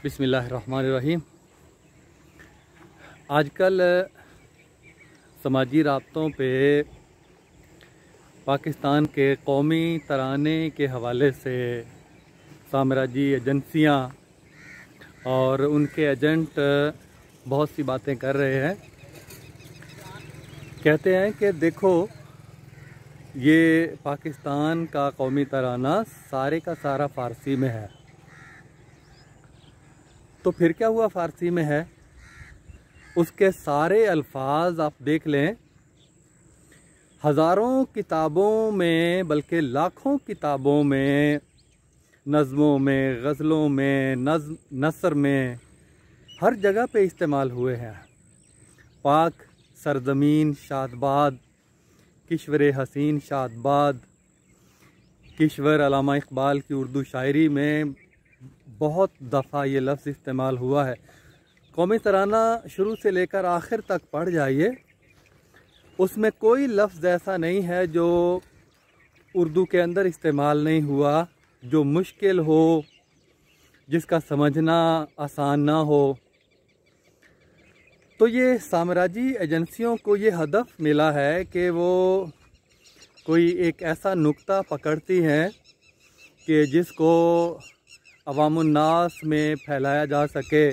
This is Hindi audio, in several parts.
बिस्मिल्लाहिर्रहमानिर्रहीम। आजकल समाजी राब्तों पे पाकिस्तान के कौमी तराने के हवाले से साम्राज्यी एजेंसियां और उनके एजेंट बहुत सी बातें कर रहे हैं। कहते हैं कि देखो, ये पाकिस्तान का कौमी तराना सारे का सारा फ़ारसी में है। तो फिर क्या हुआ फ़ारसी में है? उसके सारे अल्फाज आप देख लें, हज़ारों किताबों में बल्कि लाखों किताबों में, नज़मों में, गज़लों में, नसर में, हर जगह पे इस्तेमाल हुए हैं। पाक सरज़मीन शादबाद, किश्वर हसीन शादबाद, किश्वर अल्लामा इक़बाल की उर्दू शायरी में बहुत दफ़ा ये लफ्ज़ इस्तेमाल हुआ है। कौमी तराना शुरू से लेकर आखिर तक पढ़ जाइए, उसमें कोई लफ्ज़ ऐसा नहीं है जो उर्दू के अंदर इस्तेमाल नहीं हुआ, जो मुश्किल हो, जिसका समझना आसान ना हो। तो ये साम्राज्यी एजेंसियों को ये हदफ मिला है कि वो कोई एक ऐसा नुक्ता पकड़ती हैं कि जिसको अवामुन्नास में फैलाया जा सके।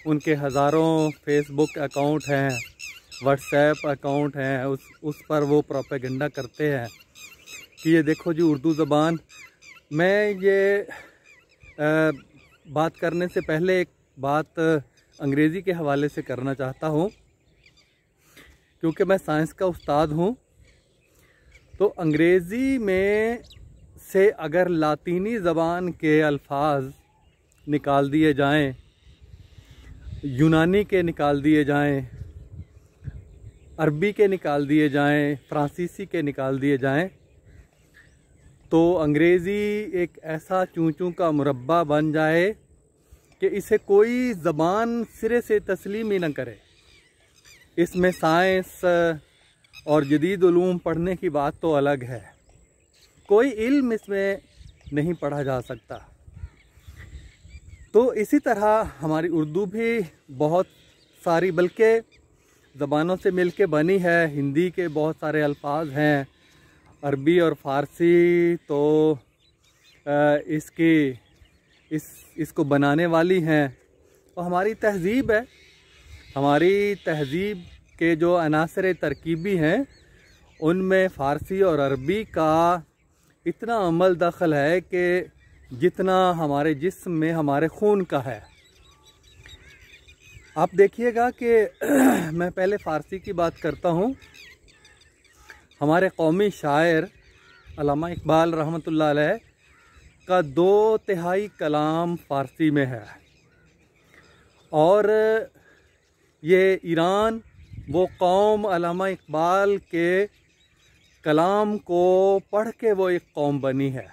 उनके हज़ारों फेसबुक अकाउंट हैं, व्हाट्सएप अकाउंट हैं, उस पर वो प्रोपेगेंडा करते हैं कि ये देखो जी उर्दू ज़बान। मैं ये बात करने से पहले एक बात अंग्रेज़ी के हवाले से करना चाहता हूँ, क्योंकि मैं साइंस का उस्ताद हूँ। तो अंग्रेज़ी में से अगर लातीनी ज़बान के अल्फाज निकाल दिए जाएं, यूनानी के निकाल दिए जाएं, अरबी के निकाल दिए जाएं, फ्रांसीसी के निकाल दिए जाएं, तो अंग्रेज़ी एक ऐसा चूं चूं का मुरब्बा बन जाए कि इसे कोई ज़बान सिरे से तस्लीम ही न करे। इसमें साइंस और जदीद उलूम पढ़ने की बात तो अलग है, कोई इल्म इसमें नहीं पढ़ा जा सकता। तो इसी तरह हमारी उर्दू भी बहुत सारी बल्कि ज़बानों से मिलके बनी है। हिंदी के बहुत सारे अल्फाज हैं, अरबी और फ़ारसी तो इसको बनाने वाली हैं। तो हमारी तहज़ीब है, हमारी तहज़ीब के जो अनासर तरकीबी हैं, उनमें फ़ारसी और अरबी का इतना अमल दखल है कि जितना हमारे जिस्म में हमारे खून का है। आप देखिएगा कि मैं पहले फ़ारसी की बात करता हूँ। हमारे कौमी शायर अल्लामा इक़बाल रहमतुल्लाह अलैह का 2/3 कलाम फ़ारसी में है। और ये ईरान वो कौम अल्लामा इक़बाल के कलाम को पढ़ के वो एक कौम बनी है।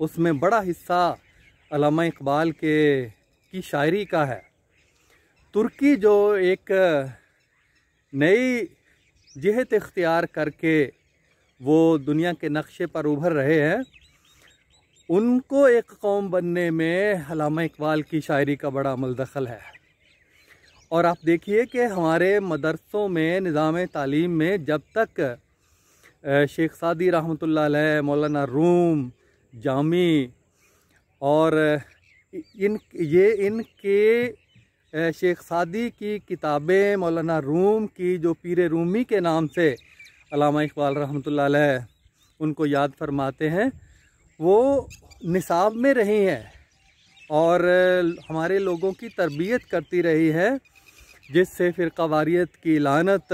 उसमें बड़ा हिस्सा अल्लामा इक़बाल की शायरी का है। तुर्की जो एक नई जिहत इख्तियार करके वो दुनिया के नक्शे पर उभर रहे हैं, उनको एक कौम बनने में अल्लामा इक़बाल की शायरी का बड़ा अमल दखल है। और आप देखिए कि हमारे मदरसों में, निज़ाम तालीम में जब तक शेख सादी रहमतुल्लाह अलैह, मौलाना रूम, जामी और इनके शेख सादी की किताबें, मौलाना रूम की जो पीर रूमी के नाम से अल्लामा इक़बाल रहमतुल्लाह अलैह उनको याद फरमाते हैं, वो निसाब में रही हैं और हमारे लोगों की तरबियत करती रही है, जिससे फिर क़वारियत की लानत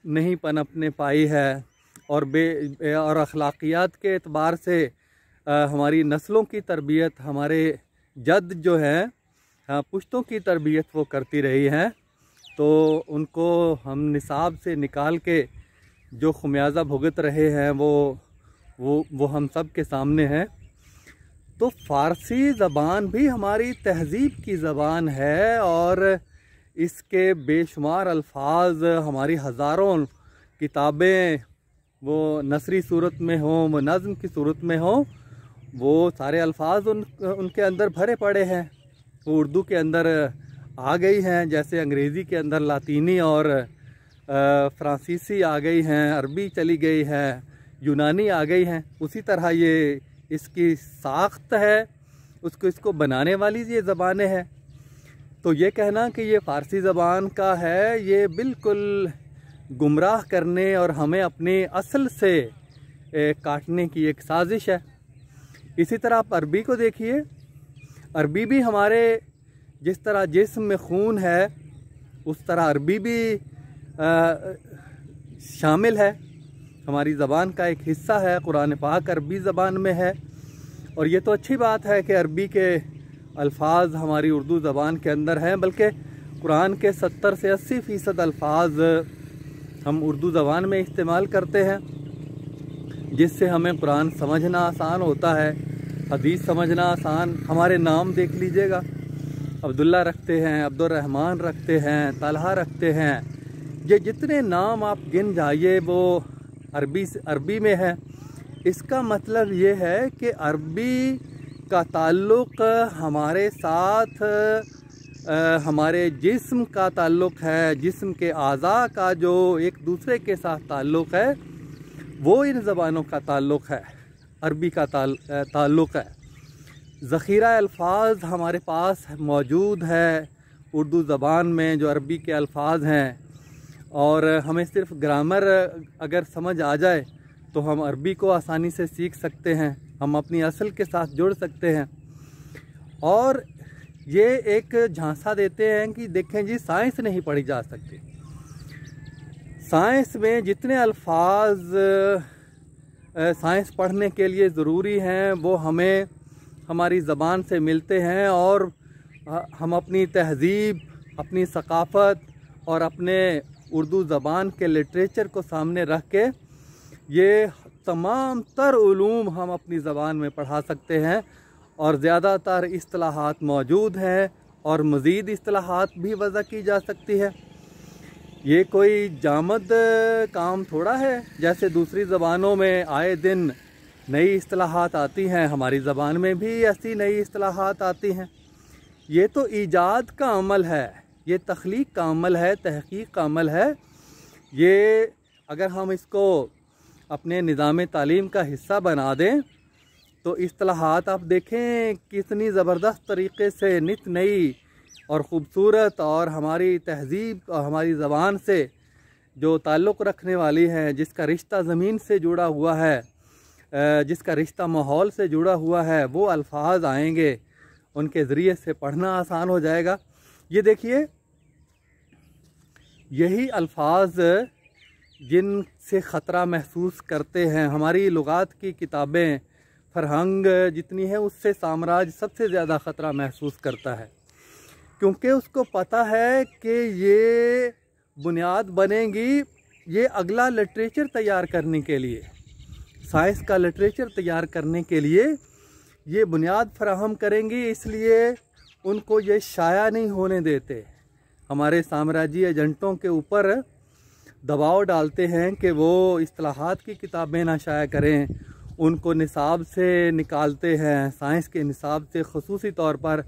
नहीं पनपने पाई है। और अखलाकियात के एतबार से हमारी नस्लों की तरबियत, हमारे जद जो हैं, पुश्तों की तरबियत वो करती रही हैं। तो उनको हम निसाब से निकाल के जो खुमियाजा भुगत रहे हैं वो हम सब के सामने है। तो फ़ारसी ज़बान भी हमारी तहज़ीब की ज़बान है और इसके बेशुमार अल्फाज, हमारी हज़ारों किताबें, वो नसरी सूरत में हों, वो नज़्म की सूरत में हों, वो सारे अल्फाज उनके अंदर भरे पड़े हैं, वो उर्दू के अंदर आ गई हैं। जैसे अंग्रेज़ी के अंदर लातीनी और फ्रांसीसी आ गई हैं, अरबी चली गई है, यूनानी आ गई हैं, उसी तरह ये इसकी साख्त है, इसको बनाने वाली ये ज़बानें हैं। तो ये कहना कि ये फ़ारसी ज़बान का है, ये बिल्कुल गुमराह करने और हमें अपने असल से काटने की एक साजिश है। इसी तरह आप अरबी को देखिए, अरबी भी हमारे जिस तरह जिस्म में खून है उस तरह अरबी भी शामिल है, हमारी ज़बान का एक हिस्सा है। कुरान पाक अरबी ज़बान में है और ये तो अच्छी बात है कि अरबी के अल्फाज हमारी उर्दू ज़बान के अंदर हैं, बल्कि कुरान के 70 से 80% अल्फाज हम उर्दू ज़बान में इस्तेमाल करते हैं, जिससे हमें कुरान समझना आसान होता है, हदीस समझना आसान। हमारे नाम देख लीजिएगा, अब्दुल्ला रखते हैं, अब्दुर्रहमान रखते हैं, तलहा रखते हैं, ये जितने नाम आप गिन जाइए वो अरबी में है। इसका मतलब ये है कि अरबी का ताल्लुक़ हमारे साथ हमारे जिस्म का ताल्लुक़ है, जिस्म के आज़ा का जो एक दूसरे के साथ ताल्लुक़ है वो इन ज़बानों का ताल्लुक़ है, अरबी का ताल्लुक़ है। ज़ख़ीरा अल्फाज हमारे पास मौजूद है उर्दू ज़बान में जो अरबी के अल्फाज हैं, और हमें सिर्फ ग्रामर अगर समझ आ जाए तो हम अरबी को आसानी से सीख सकते हैं, हम अपनी असल के साथ जुड़ सकते हैं। और ये एक झांसा देते हैं कि देखें जी, साइंस नहीं पढ़ी जा सकती। साइंस में जितने अल्फाज साइंस पढ़ने के लिए ज़रूरी हैं वो हमें हमारी ज़बान से मिलते हैं, और हम अपनी तहज़ीब, अपनी सकाफ़त और अपने उर्दू ज़बान के लिटरेचर को सामने रख के ये तमाम तर उलूम हम अपनी ज़बान में पढ़ा सकते हैं। और ज़्यादातर इस्तिलाहात मौजूद हैं और मज़ीद इस्तिलाहात भी वज़ा की जा सकती है। ये कोई जामद काम थोड़ा है, जैसे दूसरी ज़बानों में आए दिन नई इस्तिलाहात आती हैं, हमारी ज़बान में भी ऐसी नई इस्तिलाहात आती हैं। ये तो ईजाद का अमल है, ये तख्लीक का अमल है, तहक़ीक़ का अमल है। ये अगर हम इसको अपने निज़ाम तालीम का हिस्सा बना दें तो इस्तिलाहात आप देखें कितनी ज़बरदस्त तरीक़े से नित नई और ख़ूबसूरत और हमारी तहज़ीब और हमारी ज़बान से जो ताल्लुक़ रखने वाली है, जिसका रिश्ता ज़मीन से जुड़ा हुआ है, जिसका रिश्ता माहौल से जुड़ा हुआ है, वो अल्फाज आएंगे, उनके ज़रिए से पढ़ना आसान हो जाएगा। ये देखिए, यही अल्फाज जिनसे ख़तरा महसूस करते हैं, हमारी लुगात की किताबें फरहंग जितनी है उससे साम्राज्य सबसे ज़्यादा ख़तरा महसूस करता है, क्योंकि उसको पता है कि ये बुनियाद बनेगी ये अगला लिटरेचर तैयार करने के लिए, साइंस का लिटरेचर तैयार करने के लिए ये बुनियाद फराहम करेंगी। इसलिए उनको ये शाया नहीं होने देते, हमारे साम्राज्यी एजेंटों के ऊपर दबाव डालते हैं कि वो इस्तिलाहात की किताबें ना शाया करें, उनको निसाब से निकालते हैं, साइंस के निसाब से ख़ुसूसी तौर पर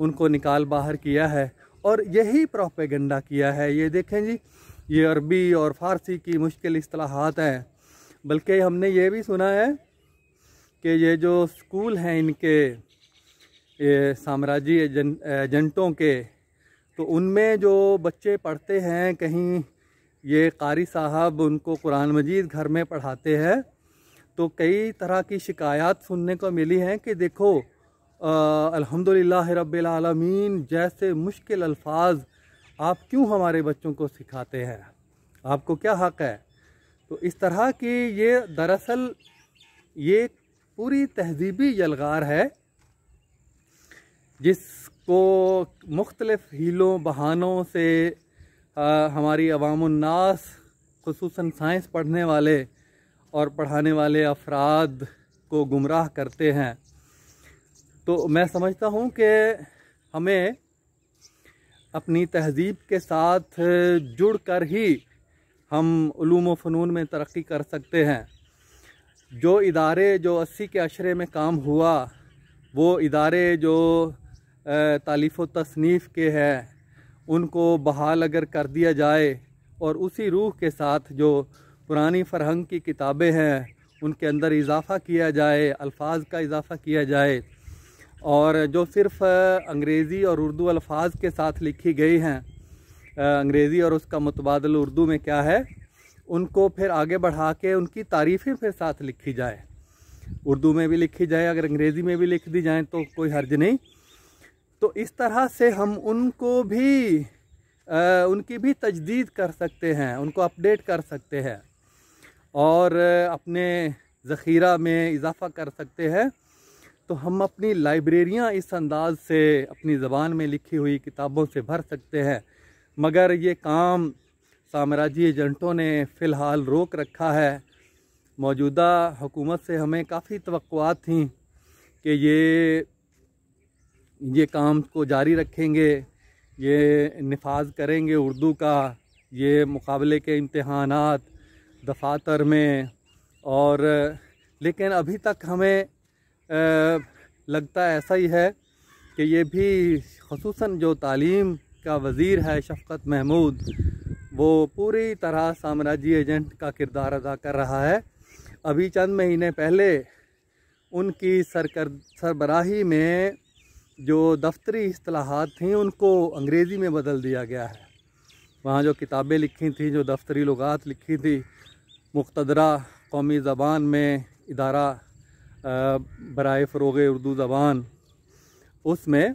उनको निकाल बाहर किया है और यही प्रोपेगेंडा किया है। ये देखें जी, ये अरबी और फ़ारसी की मुश्किल इस्तिलाहात हैं, बल्कि हमने ये भी सुना है कि ये जो स्कूल हैं इनके साम्राज्यी एजेंटों के, तो उनमें जो बच्चे पढ़ते हैं, कहीं ये कारी साहब उनको कुरान मजीद घर में पढ़ाते हैं, तो कई तरह की शिकायत सुनने को मिली हैं कि देखो अल्हम्दुलिल्लाह रब्बिल आलमीन जैसे मुश्किल अल्फाज आप क्यों हमारे बच्चों को सिखाते हैं, आपको क्या हक़ है। तो इस तरह की ये दरअसल ये पूरी तहज़ीबी यलगार है जिसको मुख्तलिफ़ हीलों बहानों से हमारी अवामुन्नास खुसूसन साइंस पढ़ने वाले और पढ़ाने वाले अफराद को गुमराह करते हैं। तो मैं समझता हूँ कि हमें अपनी तहज़ीब के साथ जुड़ कर ही हम उलूम व फ़नून में तरक्की कर सकते हैं। जो इदारे जो 80 के अशरे में काम हुआ, वो इदारे जो तालीफ़ व तसनीफ़ के हैं, उनको बहाल अगर कर दिया जाए और उसी रूह के साथ जो पुरानी फ़रहंग की किताबें हैं उनके अंदर इजाफ़ा किया जाए, अल्फाज का इजाफ़ा किया जाए, और जो सिर्फ़ अंग्रेज़ी और उर्दू अल्फाज के साथ लिखी गई हैं, अंग्रेज़ी और उसका मुतबादल उर्दू में क्या है, उनको फिर आगे बढ़ा के उनकी तारीफ़ें फिर साथ लिखी जाए, उर्दू में भी लिखी जाए, अगर अंग्रेज़ी में भी लिख दी जाए तो कोई हर्ज नहीं। तो इस तरह से हम उनको भी उनकी भी तजदीद कर सकते हैं, उनको अपडेट कर सकते हैं और अपने ज़ख़ीरा में इजाफ़ा कर सकते हैं। तो हम अपनी लाइब्रेरियाँ इस अंदाज़ से अपनी ज़बान में लिखी हुई किताबों से भर सकते हैं। मगर ये काम साम्राज्यी एजेंटों ने फ़िलहाल रोक रखा है। मौजूदा हुकूमत से हमें काफ़ी तवक्कुआत थी कि ये काम को जारी रखेंगे, ये निफाज करेंगे उर्दू का, ये मुकाबले के इम्तहानात दफातर में, और लेकिन अभी तक हमें लगता ऐसा ही है कि ये भी ख़ुसूसन जो तालीम का वज़ीर है शफ़क़त महमूद, वो पूरी तरह साम्राज्यी एजेंट का किरदार अदा कर रहा है। अभी चंद महीने पहले उनकी सरबराही में जो दफ्तरी इस्तिलाहात थीं उनको अंग्रेज़ी में बदल दिया गया है। वहाँ जो किताबें लिखी थी, जो दफ्तरी लुगात लिखी थी, मुक़्तदरा कौमी ज़बान में इदारा बराए फ़रोग़ उर्दू ज़बान, उसमें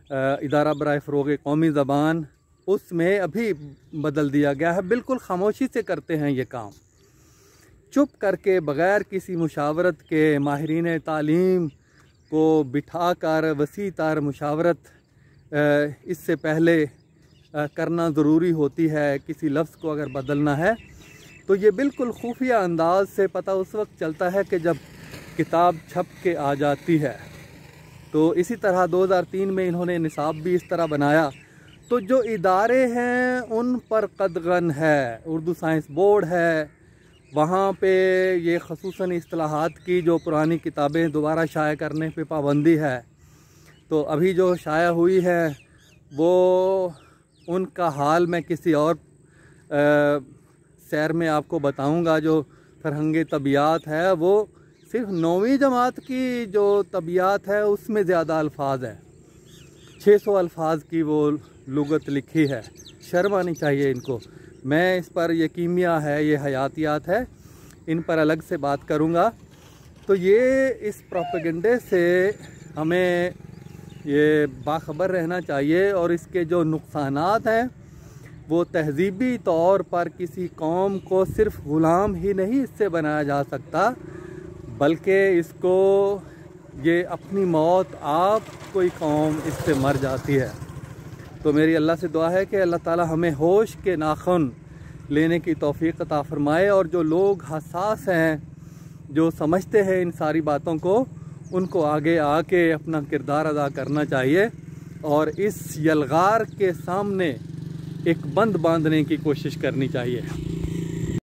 इदारा बराए फ़रोग़ कौमी ज़बान, उसमें अभी बदल दिया गया है। बिल्कुल खामोशी से करते हैं ये काम, चुप करके बग़ैर किसी मुशावरत के। माहिरीन तालीम को बिठा कर वसी तार मुशावरत इससे पहले करना ज़रूरी होती है। किसी लफ्ज़ को अगर बदलना है तो ये बिल्कुल खुफिया अंदाज से पता उस वक्त चलता है कि जब किताब छप के आ जाती है। तो इसी तरह 2003 में इन्होंने निसाब भी इस तरह बनाया। तो जो इदारे हैं उन पर कदगन है। उर्दू साइंस बोर्ड है, वहाँ पे ये ख़ुसूसन इस्तिलाहात की जो पुरानी किताबें दोबारा शाया करने पे पाबंदी है। तो अभी जो शाया हुई है वो उनका हाल मैं किसी और सैर में आपको बताऊंगा। जो फ़रहंग तबियात है वो सिर्फ 9वीं जमात की जो तबियात है उसमें ज़्यादा अल्फाज है, 600 अल्फाज की वो लुगत लिखी है। शर्म आनी चाहिए इनको। मैं इस पर, ये कीमिया है, ये हयातियात है, इन पर अलग से बात करूँगा। तो ये इस प्रोपेगेंडे से हमें ये बाखबर रहना चाहिए और इसके जो नुकसानात हैं वो तहज़ीबी तौर पर किसी कौम को सिर्फ़ ग़ुलाम ही नहीं इससे बनाया जा सकता, बल्कि इसको ये अपनी मौत आप कोई कौम इससे मर जाती है। तो मेरी अल्लाह से दुआ है कि अल्लाह ताला हमें होश के नाखुन लेने की तौफ़ीक़ अता फ़रमाए, और जो लोग हसास हैं, जो समझते हैं इन सारी बातों को, उनको आगे आके अपना किरदार अदा करना चाहिए और इस यलगार के सामने एक बंद बांधने की कोशिश करनी चाहिए।